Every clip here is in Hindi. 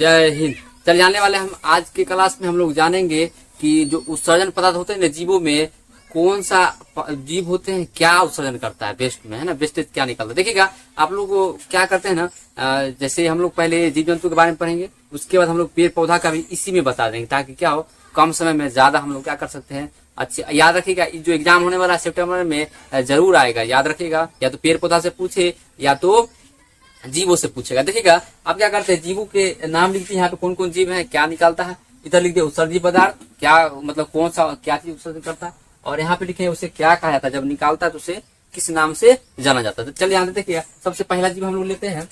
जय हिंद। चल जाने वाले हम आज के क्लास में हम लोग जानेंगे कि जो उत्सर्जन पदार्थ होते हैं ना जीवों में, कौन सा जीव होते हैं, क्या उत्सर्जन करता है वेस्ट में, है ना, वेस्टेज क्या निकलता है। देखिएगा आप लोग क्या करते हैं ना, जैसे हम लोग पहले जीव जंतु के बारे में पढ़ेंगे, उसके बाद हम लोग पेड़ पौधा का भी इसी में बता देंगे, ताकि क्या हो, कम समय में ज्यादा हम लोग क्या कर सकते हैं। अच्छे याद रखिएगा, जो एग्जाम होने वाला है सितंबर में जरूर आएगा, याद रखिएगा, या तो पेड़ पौधा से पूछे या तो जीवों से पूछेगा। देखिएगा आप क्या करते हैं, जीवों के नाम लिखते हैं, यहाँ पे कौन कौन जीव है, क्या निकालता है, इधर लिख दिए उत्सर्जी पदार्थ, क्या मतलब कौन सा क्या चीज उत्सर्जन करता है, और यहाँ पे लिखे उसे क्या कहा जाता है, जब निकालता है तो उसे किस नाम से जाना जाता है। तो चलिए यहाँ देखिएगा, सबसे पहला जीव हम लोग लेते हैं,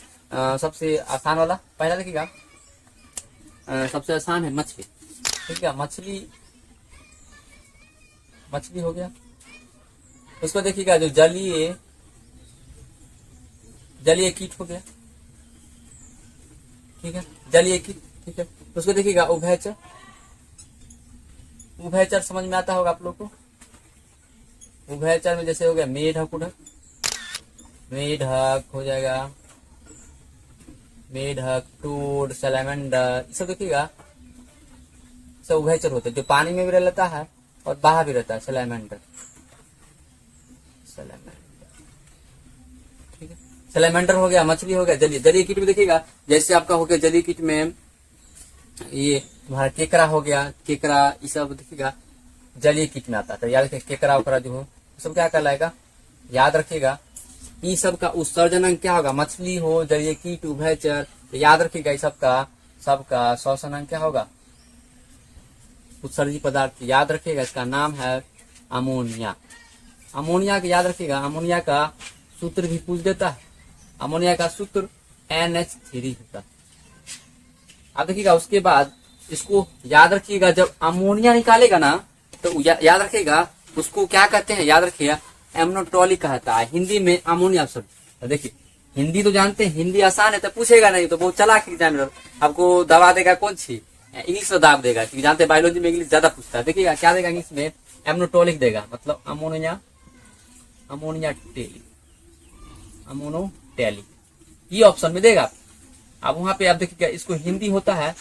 सबसे आसान वाला पहला देखिएगा, सबसे आसान है मछली। ठीक है, मछली हो गया। उसको देखिएगा जो जलीय कीट हो गया। ठीक है, जलीय कीट। ठीक है, उसको देखिएगा उभयचर समझ में आता होगा आप लोग को। उभयचर में जैसे हो गया मेढक, उड़क, मेढक हो जाएगा, मेढक, टोड, सैलेमेंडर, सब देखिएगा सब उभयचर होते हैं, जो पानी में भी रहता है और बाहर भी रहता है। सैलेमेंडर, ठीक है, सैलेमेंडर हो गया, मछली हो गया। जलीय कीट में देखिएगा, जैसे आपका हो गया जलीय कीट में ये तुम्हारा केकड़ा हो गया, केकड़ा, ये सब देखिएगा जलीय कीट में आता है। तो याद रखिए केकड़ा उकड़ा जो हो सब क्या कहलाएगा, याद रखिएगा। इन सब का उत्सर्जन क्या होगा, मछली हो, जलीय कीट, उभयचर, तो याद रखिएगा इस सबका श्वसन अंग क्या होगा, उत्सर्जी पदार्थ। याद रखिएगा इसका नाम है अमोनिया। अमोनिया का याद रखिएगा, अमोनिया का सूत्र भी पूछ देता है। अमोनिया का सूत्र NH3 होता है। अब देखिएगा उसके बाद इसको याद रखिएगा, जब अमोनिया निकालेगा ना तो याद रखिएगा उसको क्या कहते हैं, याद रखिएगा एमनोटोलिक कहता है हिंदी में अमोनिया शब्द। देखिए हिंदी तो जानते हैं, हिंदी आसान है तो पूछेगा नहीं, तो बहुत चालाक एग्जामिनर आपको दबा देगा, कौन सी इंग्लिश में दाब देगा, क्योंकि जानते हैं बायोलॉजी में इंग्लिश ज्यादा पूछता है। देखिएगा क्या देगा इंग्लिश में, एमनोटोलिक देगा, मतलब अमोनोटेलिक, ये ऑप्शन में देगा। अब वहां पे आप देखिएगा इसको हिंदी होता है,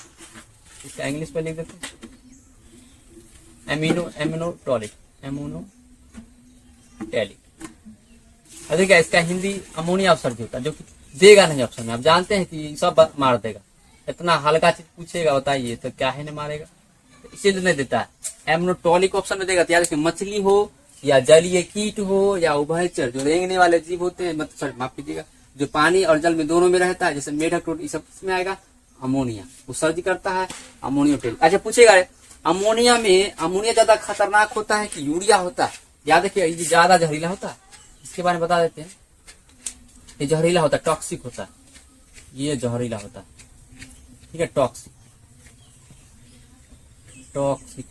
इसका इंग्लिश में लिख देते हैं एमोनोटेलिक। देखिएगा इसका हिंदी अमोनिया उत्सर्जित होता है, जो कि देगा नहीं ऑप्शन में। आप जानते हैं कि सब मार देगा, इतना हल्का चीज पूछेगा बताइए तो क्या है नहीं मारेगा, तो इसीलिए नहीं देता है। एमनोटोलिक ऑप्शन में देगा। तो याद रखिए मछली हो या जलीय कीट हो या उभयचर, जो रेंगने वाले जीव होते हैं, मतलब माफ कीजिएगा, जो पानी और जल में दोनों में रहता है, जैसे मेढक, टोड, सब इसमें आएगा। अमोनिया उत्सर्जित करता है, अमोनियोटेल। अच्छा पूछेगा अमोनिया में अमोनिया ज्यादा खतरनाक होता है कि यूरिया होता है? याद रखिए ये ज्यादा जहरीला होता है, इसके बारे में बता देते हैं। ये जहरीला होता है, टॉक्सिक होता है, ये जहरीला होता है। ठीक है, टॉक्सिक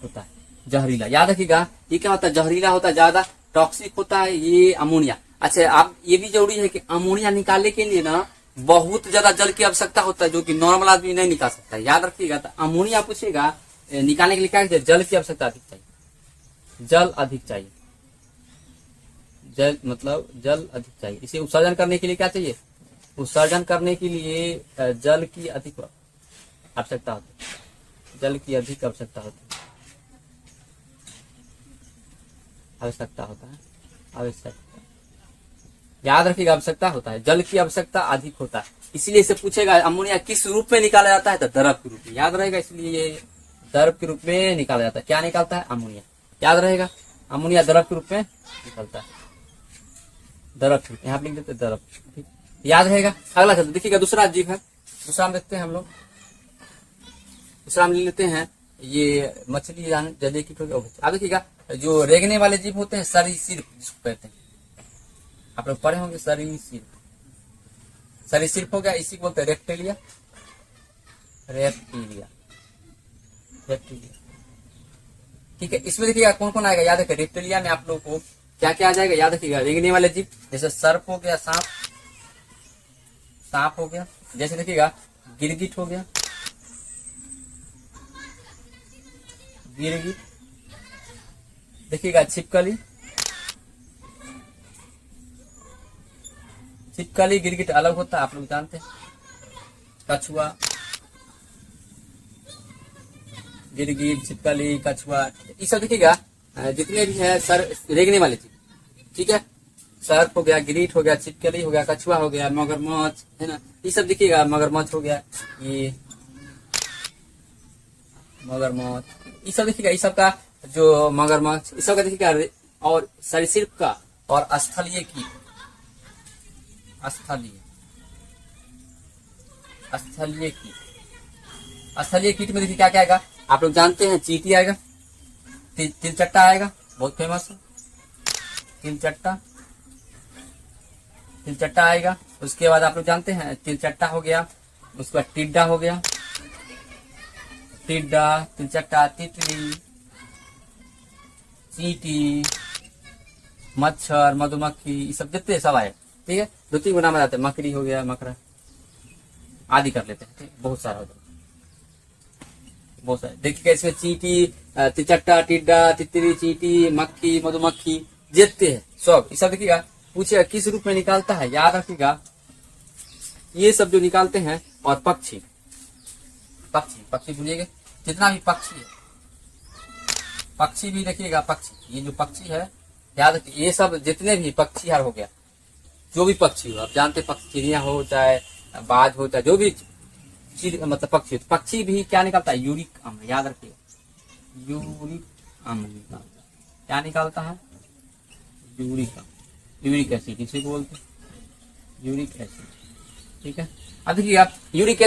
होता है, जहरीला। याद रखिएगा ये क्या होता है, जहरीला होता है, ज्यादा टॉक्सिक होता है ये अमोनिया। अच्छा आप ये भी जरूरी है कि अमोनिया निकालने के लिए ना बहुत ज्यादा जल की आवश्यकता होता है, जो कि नॉर्मल आदमी नहीं निकाल सकता। याद रखिएगा, तो अमोनिया पूछेगा निकालने के लिए क्या चाहिए, जल की आवश्यकता अधिक चाहिए, जल अधिक चाहिए, जल अधिक चाहिए। इसे उत्सर्जन करने के लिए क्या चाहिए, उत्सर्जन करने के लिए जल की अधिक आवश्यकता होती है, जल की अधिक आवश्यकता होती है, आवश्यकता। याद रखिएगा आवश्यकता होता है, जल की आवश्यकता अधिक होता है। इसलिए इसे पूछेगा अमोनिया किस रूप में निकाला जाता है, तो द्रव के रूप में। याद रहेगा, इसलिए ये द्रव के रूप में निकाला जाता है। क्या निकालता है, अमोनिया। याद रहेगा अमोनिया द्रव के रूप में निकलता है, द्रव के रूप में, यहाँ लिख देते द्रव। ठीक, याद रहेगा। अगला चलते देखिएगा, दूसरा जीव है, दूसरा हम देखते हैं हम लोग, दूसरा हम ले लेते हैं ये मछली जलीय कीट हो गया। अब देखिएगा जो रेंगने वाले जीव होते हैं, सरीसृप जिसको कहते हैं, आप लोग पढ़े होंगे सरीसृप हो गया, इसी को बोलते हैं रेप्टिलिया। ठीक है, इसमें देखिएगा कौन कौन आएगा, याद रखिए रेप्टिलिया में आप लोग को क्या क्या आ जाएगा, याद रखिएगा रेंगने वाले जीव, जैसे सर्प हो गया, सांप हो गया, जैसे देखिएगा गिरगिट हो गया, देखिएगा छिपकली, गिरगिट अलग होता है, आप लोग जानते हैं। कछुआ, गिरगिट, छिपकली, कछुआ, ये सब देखिएगा जितने भी है सर रेंगने वाले चीज, ठीक है। सर्प हो गया, गिरीट हो गया, छिपकली हो गया, कछुआ हो गया, मगरमच्छ, है ना, ये सब देखिएगा, मगरमच्छ हो गया, ये मगरमच्छ, ये सब देखिएगा, ये सब का जो मगरमच्छ, ये सब का देखिएगा, और सरीसृप का और स्थलीय कीट, स्थलीय कीट में देखिए क्या क्या आएगा, आप लोग जानते हैं, चींटी आएगा, तिलचट्टा आएगा, बहुत फेमस है, तिलचट्टा आएगा। उसके बाद आप लोग जानते हैं तिलचट्टा हो गया, उसके बाद टिड्डा हो गया, तिलचट्टा, तितली, चींटी, मच्छर, मधुमक्खी, ये सब जितने सब आए, ठीक है। 2-3 गुना में जाते हैं, मकड़ी हो गया, मकड़ा आदि कर लेते हैं, ठीक, बहुत सारा होता है, बहुत सारे देखिएगा इसमें चींटी, तिलचट्टा, टिड्डा, तितली, चींटी, मक्खी, मधुमक्खी जितते हैं सब, ये सब देखिएगा। पूछेगा किस रूप में निकालता है, याद रखिएगा ये सब जो निकालते हैं। और पक्षी भूलिएगा, जितना भी पक्षी है, पक्षी भी देखिएगा, पक्षी, ये जो पक्षी है याद रखिए, ये सब जितने भी पक्षी हार हो गया, जो भी पक्षी हो, आप जानते पक्षी, चिड़िया हो चाहे बाज हो चाहे जो भी मतलब पक्षी भी क्या निकालता है, यूरिक अम्ल, याद रखिए, यूरिक अम्ल निकालता है, क्या निकालता है, यूरिक एसिड, इसी को बोलते हैं यूरिक एसिड, ठीक है। अब देखिए आप यूरिक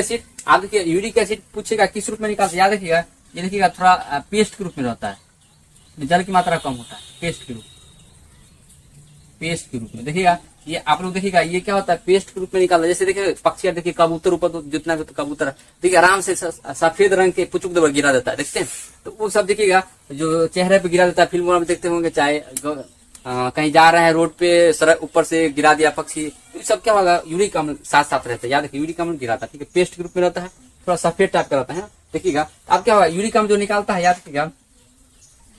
एसिड पूछेगा किस रूप में निकालते, याद रखिएगा, ये देखिएगा थोड़ा पेस्ट के रूप में रहता है, जल की मात्रा कम होता है, पेस्ट के रूप में देखिएगा, ये आप लोग देखिएगा, ये क्या होता है, पेस्ट के रूप में निकालना। जैसे देखिए पक्षी, देखिए कबूतर, ऊपर जितना भी कबूतर देखिए आराम से सफेद रंग के पुचुक दबा गिरा देता है, देखते हैं, तो वो सब देखिएगा जो चेहरे पे गिरा देता है, फिल्मों में देखते होंगे, चाहे कहीं जा रहे हैं रोड पे, सड़क ऊपर से गिरा दिया पक्षी, तो सब क्या होगा, यूरिक अम्ल साथ साथ रहता है, याद रखिए, यूरिक अम्ल गिराता है, ठीक है, पेस्ट के रूप में रहता है, थोड़ा सफेद टाइप का रहता है, देखिएगा। अब क्या होगा, यूरिक अम्ल जो निकालता है, याद रखिएगा,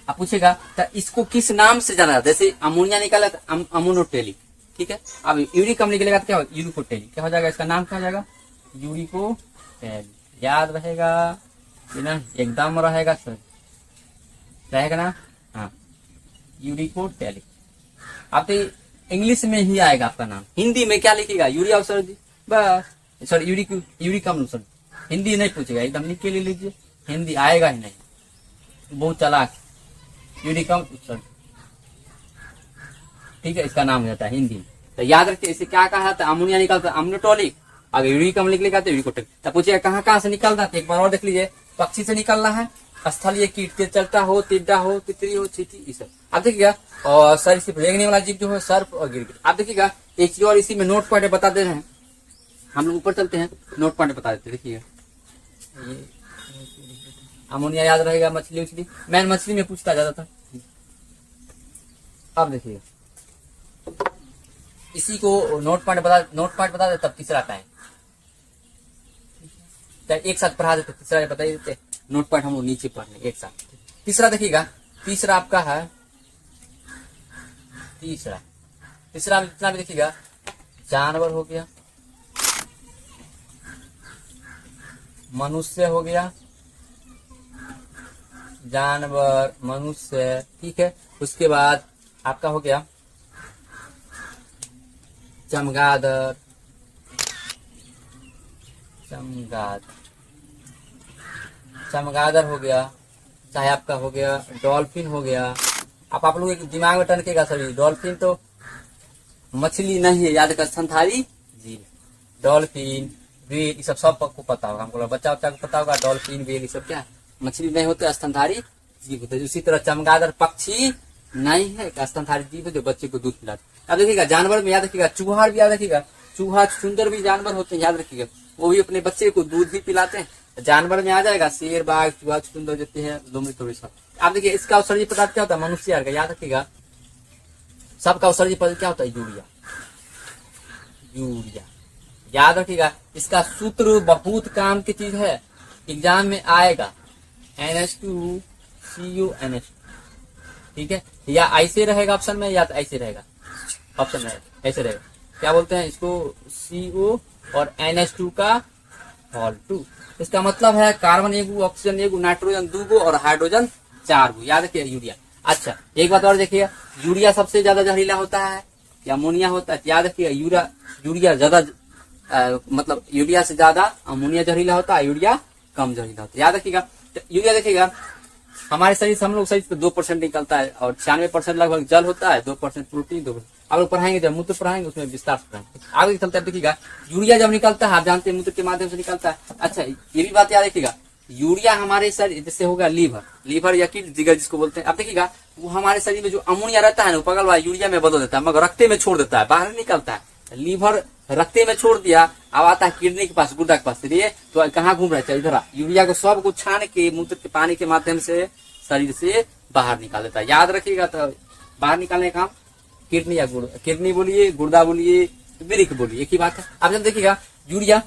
आप पूछेगा तो इसको किस नाम से जाना जाता है, जैसे अमोनिया निकाला तो अमोनोटेलिक, ठीक है। अब यूरिक अम्ल निकलेगा तो क्या होगा, यूरिकोटेलिक, क्या हो जाएगा, इसका नाम क्या हो जाएगा, यूरिकोटेलिक, याद रहेगा ना, एकदम रहेगा सर, रहेगा ना, हाँ, यूरिकोटेलिक। आप तो इंग्लिश में ही आएगा आपका नाम, हिंदी में क्या लिखेगा, यूरिया सर जी, बस, सॉरी यूरिक अम्ल सर, हिंदी नहीं पूछेगा, एकदम लिख के ले लीजिए, हिंदी आएगा ही नहीं, बहुत चालाक, यूरिक अम्ल सर, ठीक है, इसका नाम हो जाता है हिंदी में। तो याद रखिए, इसे क्या कहा था, अमोनिया निकलता है अम्लोटोलिक, अगर यूरिक अम्ल निकलेगा तो यूरिकोटेलिक। तो पूछिए कहाँ से निकलता है, एक बार और देख लीजिए, पक्षी से निकल रहा है, स्थलीय कीट, तिलचट्टा हो, टिड्डा हो, तितली हो, चींटी, ये सब आप देखिएगा। और सर सिर्फ रेंगने वाला जीव जो है सर्प और गिरगिट, आप देखिएगा। एक चीज और इसी में नोट पॉइंट बता दे रहे हैं, हम लोग ऊपर चलते हैं, नोट पॉइंट बता देते, देखिएगा, अमोनिया याद रहेगा, मछली, मैं मछली में पूछता ज्यादा था। अब देखिए इसी को नोट पॉइंट बता दे, तब तीसरा आता है, एक साथ पढ़ा देते, तीसरा बता देते, नोट पॉइंट हम लोग नीचे पढ़ने एक साथ। तीसरा देखिएगा, तीसरा आपका है, तीसरा में जितना भी देखिएगा, जानवर हो गया, मनुष्य हो गया, जानवर, मनुष्य, ठीक है। उसके बाद आपका हो गया चमगादड़, चमगादड़ हो गया, चाहे आपका हो गया डॉल्फिन हो गया। आप लोग एक दिमाग में टनकेगा सभी, डॉल्फिन तो मछली नहीं है, याद कर, स्तनधारी जीव, डॉल्फिन, व्हेल, ये सब सबको पता होगा, हमको बच्चा को पता होगा, डॉल्फिन, व्हेल, ये सब क्या मछली नहीं होते, स्तनधारी जीव होते। उसी तरह चमगादड़ पक्षी नहीं है, स्तनधारी जीव है जो बच्चे को दूध पिलाते। अब देखिएगा जानवर में याद रखिएगा, चूहा भी याद रखिएगा, चूहा सुंदर भी जानवर होते हैं, याद रखिएगा, वो भी अपने बच्चे को दूध भी पिलाते हैं। जानवर में आ जाएगा शेर, बाघ, चूहा, सुंदर जितने हैं, लोमड़ी थोड़ी सब। आप देखिए इसका उत्सर्जी पदार्थ क्या होता है, मनुष्य का, याद रखिएगा, सबका उत्सर्जी पदार्थ क्या होता है, यूरिया, याद रखिएगा। इसका सूत्र बहुत काम की चीज है, एग्जाम में आएगा, NH2CONH, ठीक है, या ऐसे रहेगा ऑप्शन में, या ऐसे रहेगा ऑप्शन में, ऐसे रहेगा, क्या बोलते हैं इसको, CO और NH2 का ऑल टू। इसका मतलब है कार्बन एगो, ऑक्सीजन एगो, नाइट्रोजन दूगो और हाइड्रोजन 4 गो। याद रखिए यूरिया। अच्छा एक बात और देखिए, यूरिया सबसे ज्यादा जहरीला होता है या अमोनिया होता है? याद रखिए यूरिया ज्यादा मतलब यूरिया से ज्यादा अमोनिया जहरीला होता है, यूरिया कम जहरीला होता है। याद रखिएगा। तो यूरिया देखिएगा हमारे शरीर से, हम लोग शरीर से 2% निकलता है और 96% लगभग जल होता है, 2% प्रोटीन, 2%। आप लोग पढ़ाएंगे जब मूत्र पढ़ाएंगे उसमें विस्तार से पढ़ाएंगे। आगे चलता है देखिएगा, यूरिया जब निकलता है आप जानते हैं मूत्र के माध्यम से निकलता है। अच्छा ये भी बात याद रखिएगा, यूरिया हमारे शरीर जैसे होगा लीवर या किडनी जिगर जिसको बोलते हैं, आप देखिएगा वो हमारे शरीर में जो अमोनिया रहता है ना, वो पगल वाला यूरिया में बदल देता है, मगर रक्ते में छोड़ देता है, बाहर नहीं निकलता है। लीवर रक्ते में छोड़ दिया, अब आता है किडनी के पास, गुर्दा के पास, ये तो कहाँ घूम रहा है? इधर यूरिया को सब को छान के मूत्र के पानी के माध्यम से शरीर से बाहर निकाल देता है। याद रखिएगा। तो बाहर निकालने का काम किडनी या किडनी बोलिए, गुर्दा बोलिए, वृक्क बोलिए, एक ही बात है। अब जब देखिएगा यूरिया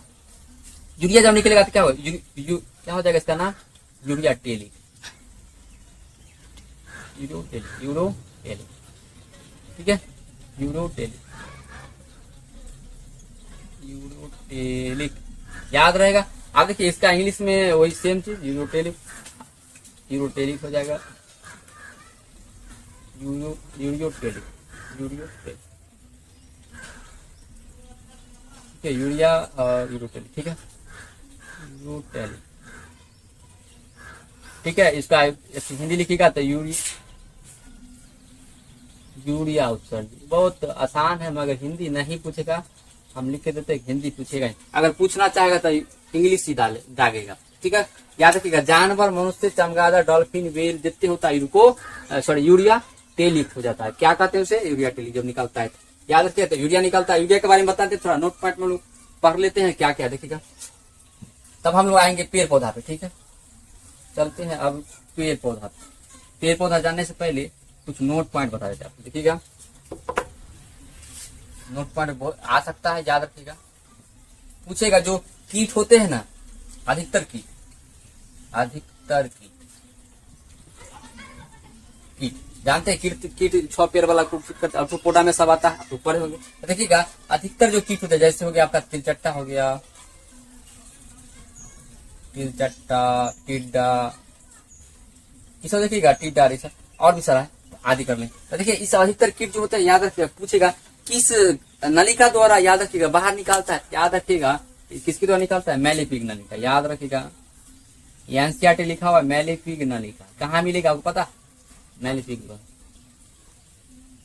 जब निकलेगा तो क्या हो, क्या हो जाएगा? इसका नाम यूरिया टेलिक, यूरोटेलिक, ठीक है, यूरोटेलिक याद रहेगा। आप देखिए इसका इंग्लिश में वही सेम चीज, यूरोटेलिक हो जाएगा, यूरियोटेलिक, ठीक है, यूरिया और यूरोटेलिक, ठीक है, यूरोटेलिक, ठीक है। इसका हिंदी लिखिएगा तो यूरिया उत्सर्जन, बहुत आसान है मगर हिंदी नहीं पूछेगा, हम लिख के देते, हिंदी पूछेगा। अगर पूछना चाहेगा तो इंग्लिश ही दागेगा, ठीक है। याद रखिएगा, जानवर, मनुष्य, चमगादड़, डॉल्फिन, वेल जितने होता है यूरिया टेलिक हो जाता है। क्या कहते हैं उसे? यूरिया टेलिक जब निकलता है। याद रखिए, तो यूरिया निकलता है। यूरिया के बारे में बताते हैं, थोड़ा नोट पॉइंट में लोग पढ़ लेते हैं क्या क्या, देखिएगा। तब हम लोग आएंगे पेड़ पौधा पे, ठीक है। चलते हैं अब पेड़ पौधा जानने से पहले कुछ नोट पॉइंट बता देते हैं आपको, देखिएगा। नोट पॉइंट बहुत आ सकता है, याद रखिएगा। पूछेगा जो कीट होते हैं ना, अधिकतर कीट जानते हैं, कीट 6 पैर वाला पोटा में सब आता है, ऊपर हो गया। देखिएगा अधिकतर जो कीट होते हैं, जैसे हो गया आपका तिलचट्टा हो गया, टिड्डा, ये सब देखिएगा, टिड्डा और भी सारा है, आदि कर लें। तो देखिए इस अधिकतर कीट जो होते हैं, याद रखिएगा, पूछेगा किस नलिका द्वारा, याद रखिएगा, बाहर निकालता है। याद रखिएगा किसके द्वारा निकालता है? मैलेफिक नलिका। याद रखिएगा, एनसीईआरटी लिखा हुआ है मैलेफिक नलिका। कहाँ मिलेगा आपको पता? मैलेफिक द्वारा,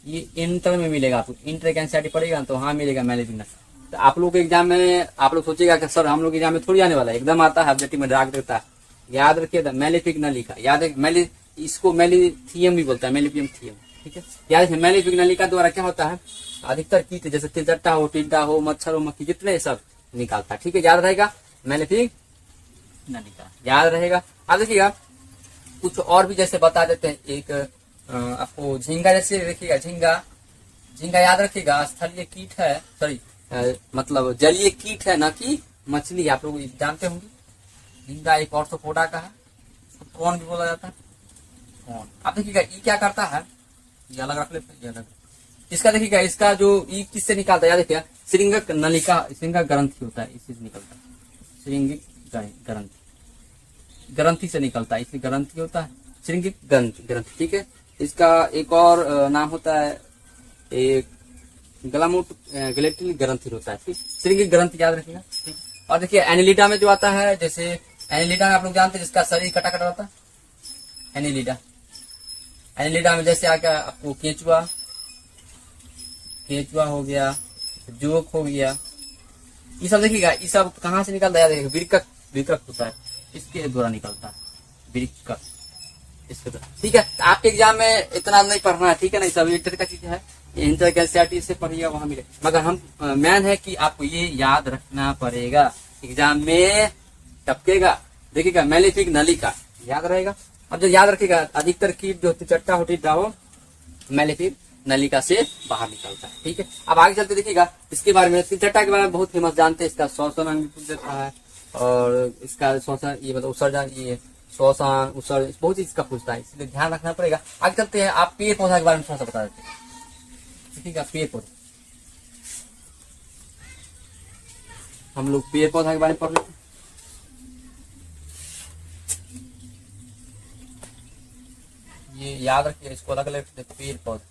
ये इंटर में मिलेगा आपको, इंटर एनसीईआरटी पड़ेगा तो वहां मिलेगा मैलेफिक नलिका। तो आप लोग के एग्जाम में आप लोग सोचेगा कि सर हम लोग एग्जाम में थोड़ी आने वाला है, एकदम आता है, ऑब्जेक्टिव में डाक देता है। याद रखिए मैलेफिक नलिका, याद है, इसको मैलीथियम भी बोलता है, मैलीपियम थियम, ठीक है। याद रखिए मैलेफिक नलिका द्वारा क्या होता है, अधिकतर कीट जैसे तिलचट्टा हो, टिड्डा हो, मच्छर हो, मक्खी, जितने सब निकालता है, ठीक है। याद रहेगा मैलेफिक नलिका, याद रहेगा। अब देखिएगा कुछ और भी जैसे बता देते हैं, एक आपको झींगा जैसे देखिएगा, झींगा याद रखिएगा, स्थलीय कीट है, सॉरी मतलब जलीय कीट है, ना कि मछली। आप लोग जानते होंगे झींगा एक ऑर्थोपोडा का है, कौन भी बोला जाता है, कौन। आप देखिएगा ये क्या करता है, ये अलग रख लेते हैं, ये अलग। इसका देखिएगा, इसका जो ई किससे निकालता है, याद रखिएगा, श्रृंगक नलिका, श्रृंगक ग्रंथि होता है, इसी से निकलता है, श्रृंगिक ग्रंथि से निकलता है, इसलिए ग्रंथि होता है, श्रृंगिक ग्रंथि, ठीक है। इसका एक और नाम होता है, एक गलेटिल ग्रंथि होता है, ठीक, श्रृंगिक ग्रंथि, याद रखिएगा, ठीक। और देखिए एनिलिडा में जो आता है, जैसे एनिलिडा में आप लोग जानते हैं जिसका शरीर कटा कटा होता है, एनिलिडा में जैसे आ गया आपको केचुआ हो गया, जोक हो गया, ये सब देखिएगा, ये सब कहाँ से निकलता है? देखिएगा विरकक होता है, इसके द्वारा निकलता है, विरकक, इसके द्वारा, ठीक है। तो आपके एग्जाम में इतना नहीं पढ़ना है, ठीक है ना, सब इंटर का चीज है, इंटर एनसीईआरटी से पढ़िएगा, वहां मिले, मगर हम मैन है कि आपको ये याद रखना पड़ेगा, एग्जाम में टपकेगा। देखिएगा मैलेफिक नलिका, याद रहेगा। अब जब याद रखिएगा, अधिकतर कीट जो तिलचट्टा हो, टिड्डा हो, मैलेफिक नलिका से बाहर निकलता है, ठीक है। अब आगे चलते देखिएगा इसके बारे में, तिलचट्टा के बारे में बहुत फेमस जानते हैं, इसका श्वसन भी पूछ देता है, और इसका श्वसन, ये मतलब उत्सर्जन, ये श्वसन उत्सर्जन बहुत चीज का पूछता है, इसलिए ध्यान रखना पड़ेगा। आगे चलते हैं, आप पेड़ पौधा के बारे में थोड़ा सा बता देते हैं, देखिएगा पेड़ पौधा, हम लोग पेड़ पौधा के बारे में पढ़ लेते हैं। ये याद रखिए, इसको अलग अलग पेड़ पौधा।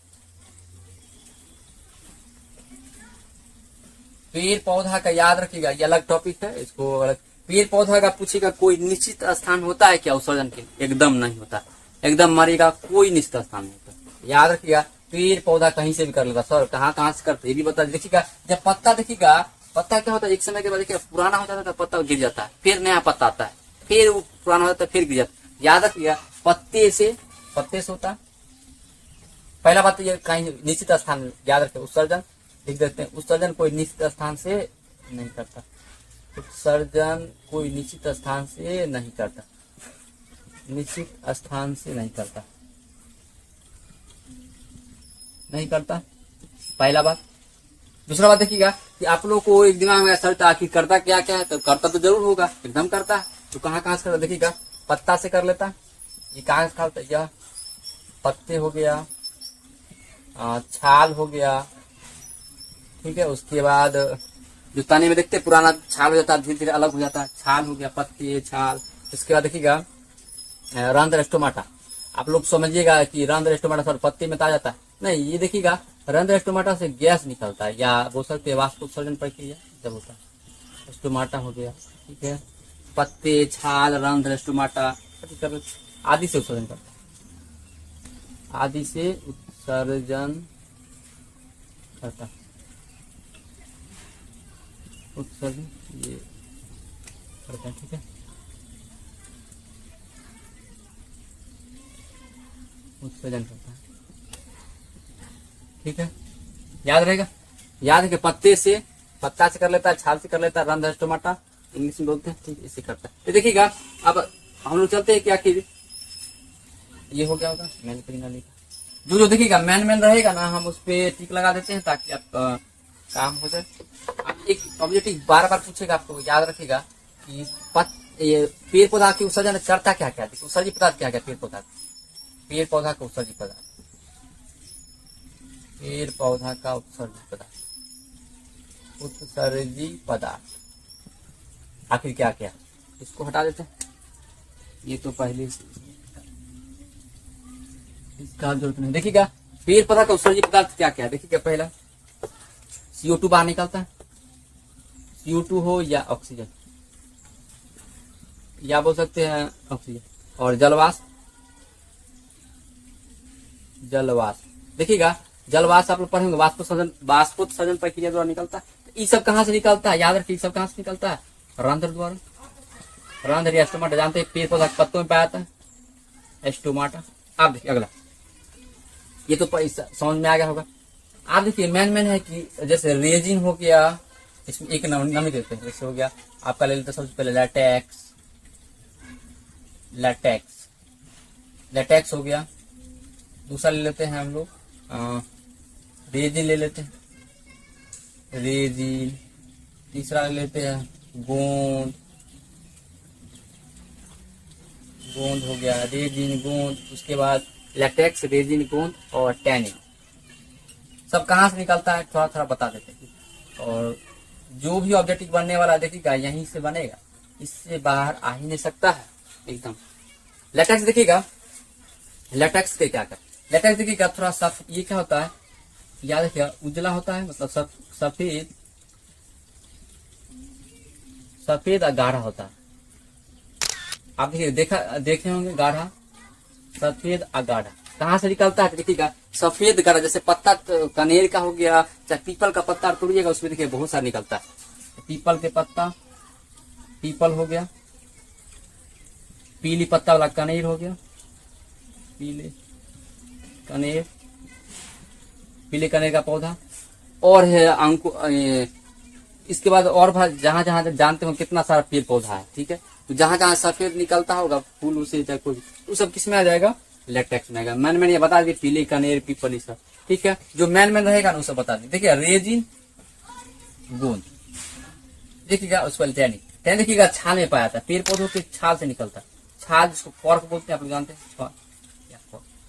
पेड़ पौधा का याद रखिएगा, ये अलग टॉपिक है, इसको अलग। पेड़ पौधा का पूछेगा कोई निश्चित स्थान होता है क्या उत्सर्जन के? एकदम नहीं होता, एकदम मरेगा, कोई निश्चित स्थान नहीं होता। याद रखिएगा, पेड़ पौधा कहीं से भी कर लेता। सर कहाँ कहाँ से करते ये भी बता। देखिएगा जब पत्ता, देखिएगा पत्ता क्या होता है, एक समय के बाद देखिए पुराना हो जाता है, पत्ता गिर जाता है, फिर नया पत्ता आता है, फिर वो पुराना हो जाता है, फिर गिर जाता है। याद रखिएगा पत्ते से होता है। पहला बात तो ये कहीं निश्चित स्थान, याद रखिए उत्सर्जन लिख देते हैं। उत्सर्जन कोई निश्चित स्थान से नहीं करता, उत्सर्जन कोई निश्चित स्थान से नहीं करता, निश्चित स्थान से नहीं करता, नहीं करता, पहला बात। दूसरा बात देखिएगा कि आप लोग को एक दिमाग में असर आखिर करता क्या क्या है, तो करता तो जरूर होगा, एकदम करता है। तो कहाँ कहाँ से करता, देखिएगा पत्ता से कर लेता, ये कहाँ से करता, यह पत्ते हो गया, छाल हो गया, ठीक है। उसके बाद जो तने में देखते पुराना छाल हो जाता है, धीरे धीरे अलग हो जाता है, छाल हो गया, पत्ते, छाल। उसके बाद देखिएगा रंध्र स्टोमाटा। आप लोग समझिएगा कि रंध्र स्टोमाटा सर पत्ते में आ जाता है, नहीं, ये देखिएगा रंध्र स्टोमाटा से गैस निकलता है, या बोल सकते हैं वाष्पोत्सर्जन प्रक्रिया जब होता है। स्टोमाटा हो गया, ठीक है, पत्ते, छाल, रंध्र, स्टोमाटा आदि से उत्सर्जन करता है, आदि से उत्सर्जन करता है, उत्सर्जन ये करता है, ठीक है, उत्सर्जन करता है, ठीक है। याद रहेगा, याद है कि पत्ते से, पत्ता से कर लेता है, छाल से कर लेता है, रंध्र स्टोमाटा इंग्लिश में बोलते हैं, ठीक, इससे करता है। तो देखिएगा अब हम लोग चलते हैं क्या कि ये हो गया होगा मैन नाली का जो देखिएगा मैन रहेगा ना, हम उस पर टिक लगा देते हैं ताकि आप काम हो जाए। अब एक ऑब्जेक्टिव बार बार पूछेगा, आपको याद रखिएगा कि ये पेड़ पौधा की उत्सर्जन करता क्या क्या, उत्सर्जी पदार्थ क्या क्या, पेड़ पौधा का उत्सर्जी पदार्थ, पेड़ पौधा का उत्सर्जी पदार्थ, उत्सर्जी पदार्थ आखिर क्या क्या, इसको हटा देते हैं, ये तो पहले से इसका जरूरत नहीं। देखिएगा पेड़ पौधा का उत्सर्जी पदार्थ क्या क्या, देखिएगा पहला CO2 बाहर निकलता है, CO2 हो या ऑक्सीजन, या बोल सकते हैं ऑक्सीजन, और जलवाष्प, देखिएगा जलवाष्प आप लोग पढ़ेंगे, वाष्पोत्सर्जन प्रक्रिया द्वारा निकलता है। ये सब कहाँ से निकलता है, याद रखिए सब कहाँ से निकलता है, रंध्र द्वारा, रंध्र या स्टोमाटा, जानते हैं पेड़ पौधा पत्तों में पाया जाता है स्टोमाटा। आप देखिए अगला, ये तो समझ में आ गया होगा। आप देखिए मैन है कि जैसे रेजिन हो गया, इसमें एक नमी देते हैं, जैसे हो गया आपका ले लेते सबसे पहले लैटेक्स हो गया, दूसरा ले लेते हैं हम लोग रेजिन ले लेते हैं, रेजिन, तीसरा ले लेते हैं गोंद हो गया, रेजिन, गोंद, उसके बाद लैटेक्स, रेजिन, गोंद और टैनिन। सब कहाँ से निकलता है थोड़ा थोड़ा बता देते हैं। और जो भी ऑब्जेक्टिव बनने वाला देखिएगा यहीं से बनेगा, इससे बाहर आ ही नहीं सकता है एकदम। लैटेक्स देखिएगा, लैटेक्स के क्या कर, लैटेक्स देखिएगा थोड़ा सा ये क्या होता है, याद रखिएगा उजला होता है, मतलब सफेद और गाढ़ा होता है। आप देखिए देखे होंगे गाढ़ा, सफेद और गाढ़ा कहाँ से निकलता है, देखिएगा सफेद गाढ़ा, जैसे पत्ता कनेर का हो गया, चाहे पीपल का पत्ता तोड़िएगा उसमें देखिए बहुत सारा निकलता है। पीपल के पत्ता, पीपल हो गया, पीली पत्ता वाला कनेर हो गया, पीले कनेर का पौधा, और है इसके बाद और जहां जहां जानते हो कितना सारा पेड़ पौधा है, ठीक है। तो जहां जहां सफेद निकलता होगा फूल उसे चाहे कोई, वो सब किस में आ जाएगा, लैटेक्स में आएगा। मैन ये बता दिए, पीले कनेर, पीपल, सब, ठीक है। जो मैन रहेगा ना उसे बता दिए। देखिए रेजिन, गोंद, देखिएगा उस पर टैनिन देखिएगा छाल में पाया था, पेड़ पौधों के छाल से निकलता है, छाल जिसको कॉर्क बोलते हैं, आप लोग जानते हैं।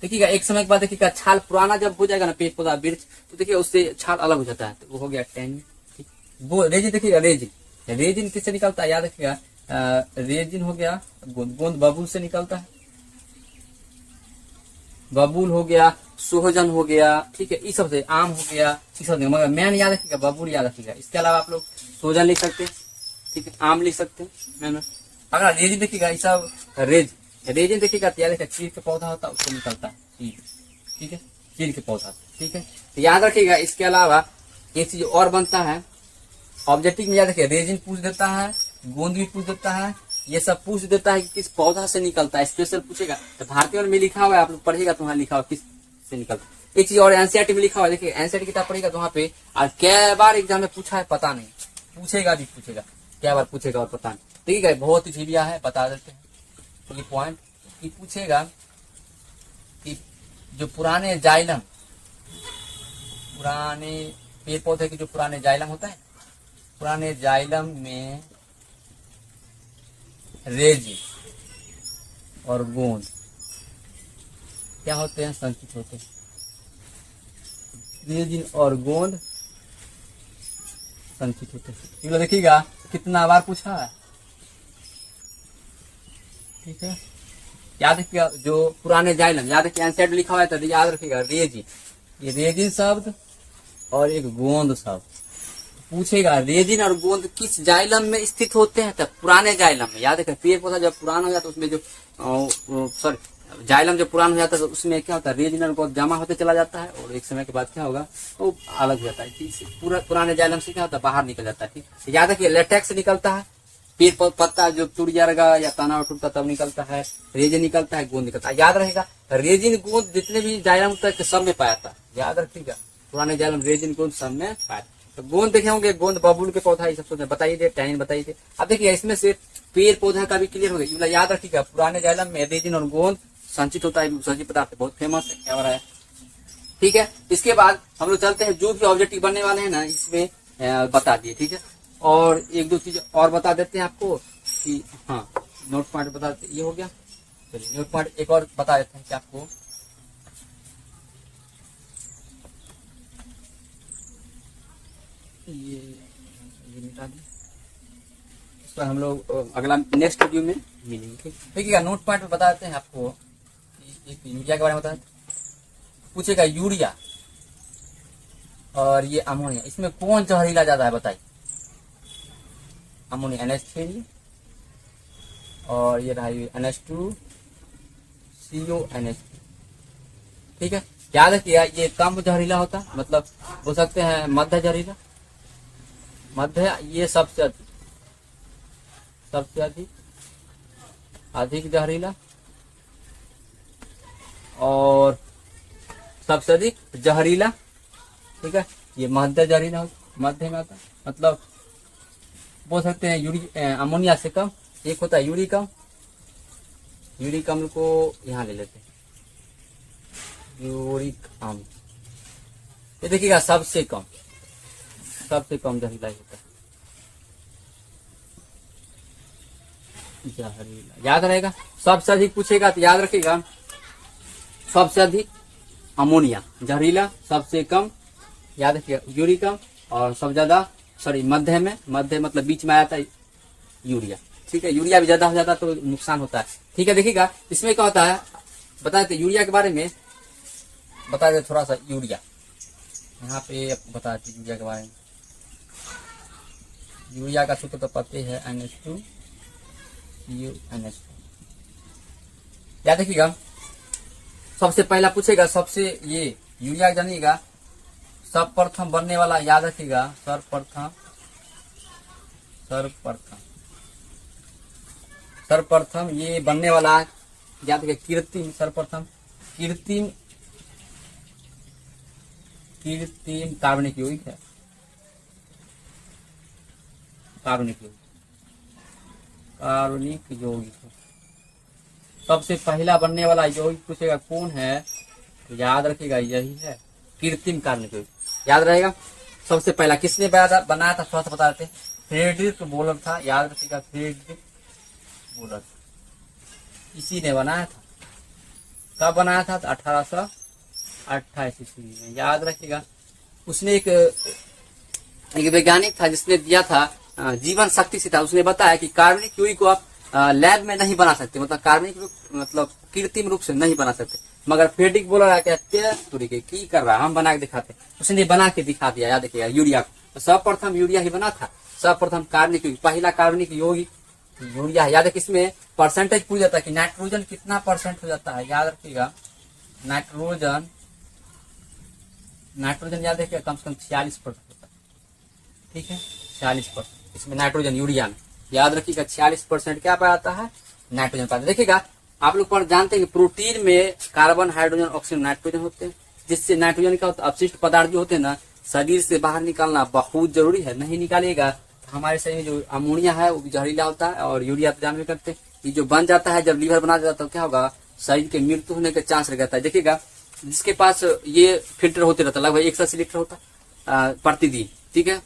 देखिएगा एक समय के बाद देखिएगा छाल पुराना जब हो जाएगा ना पेड़ पौधा वृक्ष, तो देखिए उससे छाल अलग हो जाता है, तो वो हो गया टैनिन। वो रेजिन देखिएगा, रेजिन किससे निकलता है, याद रखिएगा रेजिन हो गया गोंद, बबूल से निकलता है, बबूल हो गया, सोहजन हो गया, ठीक है, इस सब से आम हो गया, इस सब मगर मैन याद रखिएगा, बबूल याद रखिएगा। इसके अलावा आप लोग सोहजन लिख सकते हैं, ठीक है, आम लिख सकते हैं मैन। अगर रेजिन देखिएगा, ये सब रेजिन देखिएगा तो याद रखिएगा, चीड़ का पौधा होता है उसको निकलता है चीड़, ठीक है, चीड़ के पौधा, ठीक है, तो याद रखिएगा। इसके अलावा एक चीज और बनता है ऑब्जेक्टिव में, याद रखिए, रेजिन पूछ देता है, गोंद भी पूछ देता है, ये सब पूछ देता है कि किस पौधा से निकलता है, स्पेशल पूछेगा। तो भारतीय में लिखा हुआ है, आप लोग पढ़ेगा तो वहां लिखा हुआ किस से निकलता है। एक चीज और एनसीईआरटी में लिखा हुआ है, देखिए एनसीईआरटी किताब पढ़ेगा तो वहां पे और क्या बार एग्जाम में पूछा है पता नहीं, पूछेगा भी पूछेगा, क्या बार पूछेगा और पता नहीं। देखिएगा बहुत ही झिलिया है, बता देते हैं तो ये पॉइंट कि पूछेगा कि जो पुराने जाइलम, पुराने पेड़ पौधे के जो पुराने जाइलम होता है, पुराने जाइलम में रेजिन और गोंद क्या होते हैं, संचित होते हैं। रेजिन और गोंद संचित होते हैं। ये देखिएगा कितना बार पूछा है, ठीक है, याद रखिएगा। जो पुराने जाइलम, याद रखिए आंसर लिखा हुआ है तो याद रखिएगा रेजिन, ये रेजिन शब्द और एक गोंद शब्द पूछेगा। रेजिन और गोंद किस जाइलम में स्थित होते हैं, तब पुराने जाइलम में। याद रखें, पेड़ पौधा जब पुराना हो जाता है उसमें जो जाइलम जब पुराना हो जाता है तो उसमें क्या होता है, रेजिन और गोंद जमा होते चला जाता है और एक समय के बाद क्या होगा, वो अलग हो जाता है, पूरा पुराने जाइलम से क्या होता है, बाहर निकल जाता है, ठीक। याद रखिए लेटेक्स से निकलता है, पेड़ पत्ता जो टूट जाएगा या तना टूटता तब निकलता है, रेजिन निकलता है, गोंद निकलता है। याद रहेगा रेजिन गोंद जितने भी जाइलम होता है सब में पाया था, याद रखिएगा, पुराने जाइलम रेजिन गोंद सब में पाया। तो गोंद देखे होंगे, गोंद बबूल के पौधा, ये सब बताइए दे, टैनिन बताइए दे। अब देखिए इसमें से पेड़ पौधा का भी क्लियर हो गया। याद रखिएगा पुराने जाइलम में रेजिन और गोंद संचित होता है, संचित पदार्थ बहुत फेमस है, क्या है, ठीक है। इसके बाद हम लोग चलते हैं, जो भी ऑब्जेक्टिव बनने वाले हैं ना इसमें बता दिए, ठीक है। और एक दो चीज और बता देते हैं आपको कि हाँ, नोट पॉइंट बता देते, ये हो गया। चलिए नोट पॉइंट एक और बता देते हैं कि आपको ये मिटा दी, इस पर हम लोग अगला नेक्स्ट वीडियो में मिलेंगे। देखिएगा नोट पॉइंट में बता देते हैं आपको कि यूरिया के बारे में बता देते, पूछेगा यूरिया और ये अमोनिया, इसमें कौन जहरीला ज्यादा है बताइए। अमोनिया NH3 और ये रहा NH2 CO NH3, ठीक है। याद रखिएगा ये कम जहरीला होता, मतलब बोल सकते हैं मध्य जहरीला, मध्य, ये सबसे अधिक जहरीला और सबसे अधिक जहरीला, ठीक है। ये मध्य जहरीला मध्य में आता, मतलब बोल सकते हैं अमोनिया से कम। एक होता है यूरिक अम्ल को यहाँ ले लेते हैं, यूरिक अम्ल, ये देखिएगा सबसे कम जहरीला होता है, जहरीला। याद रहेगा, सबसे अधिक पूछेगा तो याद रखिएगा सबसे अधिक अमोनिया जहरीला, सबसे कम याद रखिएगा यूरिक अम्ल, और सब ज्यादा मध्य मतलब बीच में आता है यूरिया, ठीक है। यूरिया भी ज्यादा हो जाता है तो नुकसान होता है, ठीक है। देखिएगा इसमें क्या होता है, बता देते यूरिया के बारे में, बता देते थोड़ा सा यूरिया, यहाँ पे बता देते यूरिया के बारे में। यूरिया का सूत्र तो पता है NH2 CO NH2। याद रखिएगा सबसे पहला पूछेगा, सबसे ये यूरिया जानिएगा सर्वप्रथम बनने वाला, याद रखिएगा सर्वप्रथम ये बनने वाला, याद रखिएगा कृत्रिम कार्बनिक यौगिक है, कार्बनिक यौगिक है। सबसे पहला बनने वाला यौगिक पूछेगा कौन है, तो याद रखिएगा यही है कृत्रिम कार्बनिक यौगिक, याद रहेगा। सबसे पहला किसने बनाया था थोड़ा सा बता देते, फ्रेडरिक बोलर था, याद रखिएगा फ्रेडरिक बोलर, इसी ने बनाया था। कब बनाया था, 1828 ईस्वी में, याद रखिएगा। उसने एक वैज्ञानिक था जिसने दिया था जीवन शक्ति से था, उसने बताया कि कार्बनिक यौगिक को आप लैब में नहीं बना सकते, मतलब कार्बनिक मतलब कृत्रिम रूप से नहीं बना सकते, मगर फेडिक बोल रहा है कि की कर रहा है, हम बना के दिखाते, उसने बना के दिखा दिया। याद देखिएगा यूरिया को तो सर्वप्रथम यूरिया ही बना था, सर्वप्रथम कार्बनिक पहला कार्बनिक यौगिक यूरिया है। याद है इसमें परसेंटेज पूछ जाता है कि नाइट्रोजन कितना परसेंट हो जाता है, याद रखिएगा नाइट्रोजन याद रखिएगा कम से कम 46% होता है, ठीक है 46% इसमें नाइट्रोजन यूरिया में, याद रखिएगा 46% क्या पाया जाता है, नाइट्रोजन पाया। देखिएगा आप लोग पर जानते हैं कि प्रोटीन में कार्बन हाइड्रोजन ऑक्सीजन नाइट्रोजन होते हैं, जिससे नाइट्रोजन का अपशिष्ट पदार्थ जो होते हैं ना शरीर से बाहर निकालना बहुत जरूरी है, नहीं निकालेगा तो हमारे शरीर में जो अमोनिया है वो भी जहरीला होता है, और यूरिया तो जानते करते हैं ये जो बन जाता है जब लीवर बना जाता है तो क्या होगा, शरीर के मृत्यु होने का चांस रहता है। देखिएगा जिसके पास ये फिल्टर होते रहता है लगभग 180 लीटर होता है प्रतिदिन, ठीक है।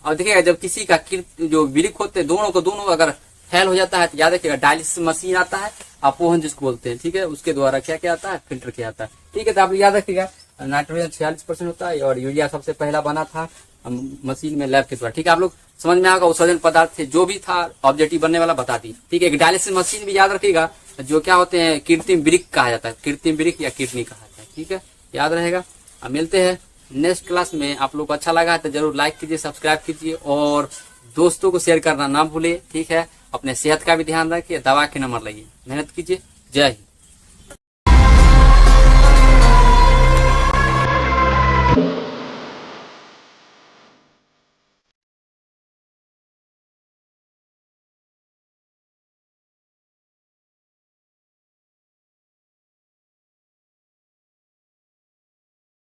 और देखिएगा जब किसी का जो विलिक होते हैं दोनों अगर फेल हो जाता है तो याद रखिएगा डायलिसिस मशीन आता है, अपोहन जिसको बोलते हैं, ठीक है, उसके द्वारा क्या आता है, फिल्टर किया आता है, ठीक है। तो आप याद रखिएगा नाइट्रोजन 46% होता है और यूरिया सबसे पहला बना था मशीन में लैब के द्वारा, ठीक है। आप लोग समझ में आएगा उत्सर्जन पदार्थ जो भी था ऑब्जेक्टिव बनने वाला बता दी, ठीक है। एक डायलिसिस मशीन भी याद रखिएगा जो क्या होते हैं कृत्रिम वृक्क कहा जाता है, कृत्रिम वृक्क या किडनी कहा जाता है, ठीक है, याद रहेगा। अब मिलते हैं नेक्स्ट क्लास में। आप लोग को अच्छा लगा है तो जरूर लाइक कीजिए, सब्सक्राइब कीजिए और दोस्तों को शेयर करना ना भूलिए, ठीक है। अपने सेहत का भी ध्यान रखिए, दवा के नंबर लाइए, मेहनत कीजिए। जय हिंद।